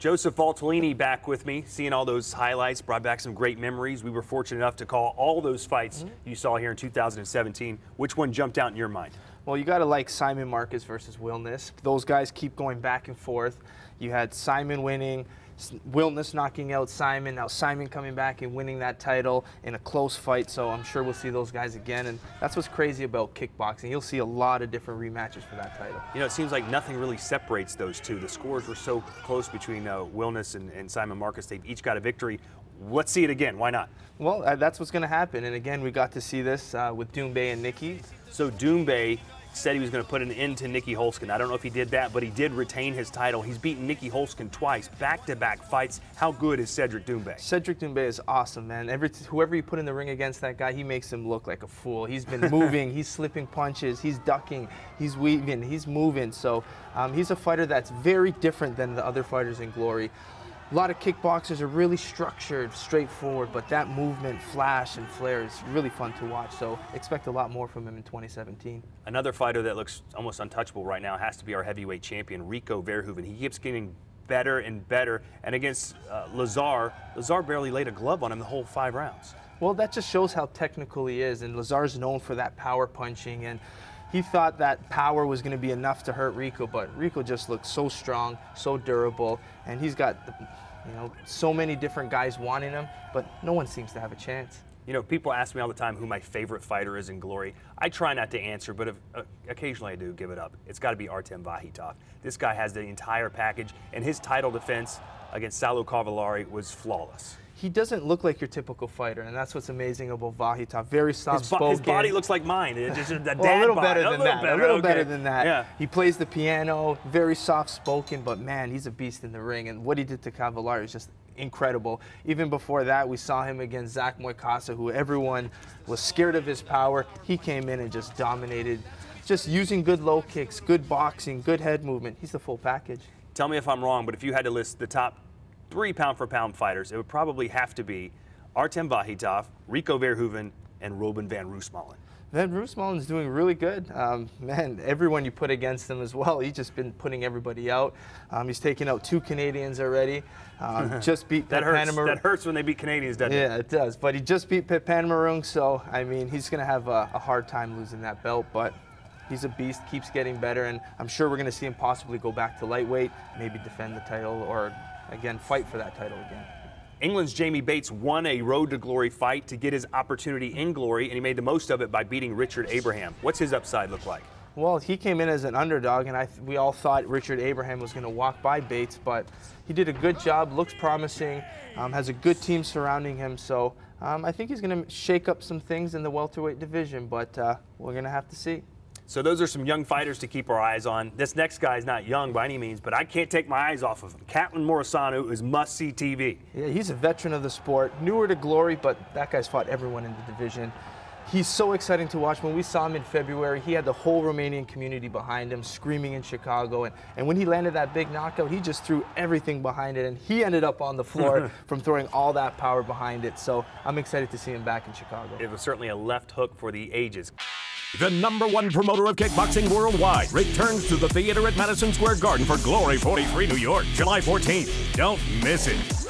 Joseph Valtellini back with me, seeing all those highlights, brought back some great memories. We were fortunate enough to call all those fights you saw here in 2017. Which one jumped out in your mind? Well, you got to like Simon Marcus versus Wilness. Those guys keep going back and forth. You had Simon winning, Wilness knocking out Simon, now Simon coming back and winning that title in a close fight, so I'm sure we'll see those guys again, and that's what's crazy about kickboxing. You'll see a lot of different rematches for that title. You know, it seems like nothing really separates those two. The scores were so close between Wilness and Simon Marcus. They've each got a victory. Let's see it again. Why not? Well, that's what's going to happen, and again, we got to see this with DOUMBE and NIEKY. So DOUMBE said he was going to put an end to Nieky HOLZKEN. I don't know if he did that, but he did retain his title. He's beaten Nieky HOLZKEN twice, back-to-back fights. How good is CEDRIC DOUMBE? CEDRIC DOUMBE is awesome, man. Whoever you put in the ring against that guy, he makes him look like a fool. He's been moving, he's slipping punches, he's ducking, he's weaving, he's moving. So he's a fighter that's very different than the other fighters in Glory. A lot of kickboxers are really structured, straightforward, but that movement, flash, and flare is really fun to watch, so expect a lot more from him in 2017. Another fighter that looks almost untouchable right now has to be our heavyweight champion, Rico Verhoeven. He keeps getting better and better, and against Lazar barely laid a glove on him the whole 5 rounds. Well, that just shows how technical he is, and Lazar's known for that power punching, and he thought that power was going to be enough to hurt Rico, but Rico just looks so strong, so durable, and he's got, so many different guys wanting him, but no one seems to have a chance. You know, people ask me all the time who my favorite fighter is in Glory. I try not to answer, but occasionally I do give it up. It's got to be ARTEM VAKHITOV. This guy has the entire package, and his title defense against Saulo Cavallari was flawless. He doesn't look like your typical fighter, and that's what's amazing about VAKHITOV. Very soft-spoken. His body looks like mine. It's just a dad well, a little body. better than that. A little better than that. Yeah. He plays the piano, very soft-spoken, but man, he's a beast in the ring. And what he did to Cavallari is just incredible. Even before that, we saw him against ZACK, who everyone was scared of his power. He came in and just dominated, just using good low kicks, good boxing, good head movement. He's the full package. Tell me if I'm wrong, but if you had to list the top 3 pound-for-pound fighters, it would probably have to be ARTEM VAKHITOV, Rico Verhoeven, and Robin van Roosmalen. Van Roosmalen's doing really good. Man, everyone you put against him as well, he's just been putting everybody out. He's taken out 2 Canadians already. Just beat Pet Panamaroon. That hurts when they beat Canadians, doesn't it? Yeah, it does. But he just beat Pet Panamaroon, so, I mean, he's going to have a hard time losing that belt. But he's a beast, keeps getting better, and I'm sure we're going to see him possibly go back to lightweight, maybe defend the title, or again, fight for that title again. England's Jamie Bates won a Road to Glory fight to get his opportunity in Glory, and he made the most of it by beating Richard Abraham. What's his upside look like? Well, he came in as an underdog, and we all thought Richard Abraham was going to walk by Bates, but he did a good job, looks promising, has a good team surrounding him, so I think he's going to shake up some things in the welterweight division, but we're going to have to see. So those are some young fighters to keep our eyes on. This next guy is not young by any means, but I can't take my eyes off of him. CATALIN MOROSANU is must-see TV. Yeah, he's a veteran of the sport, newer to Glory, but that guy's fought everyone in the division. He's so exciting to watch. When we saw him in February, he had the whole Romanian community behind him, screaming in Chicago. And when he landed that big knockout, he just threw everything behind it, and he ended up on the floor from throwing all that power behind it. So I'm excited to see him back in Chicago. It was certainly a left hook for the ages. The #1 promoter of kickboxing worldwide returns to the theater at Madison Square Garden for Glory 43 New York, July 14th. Don't miss it.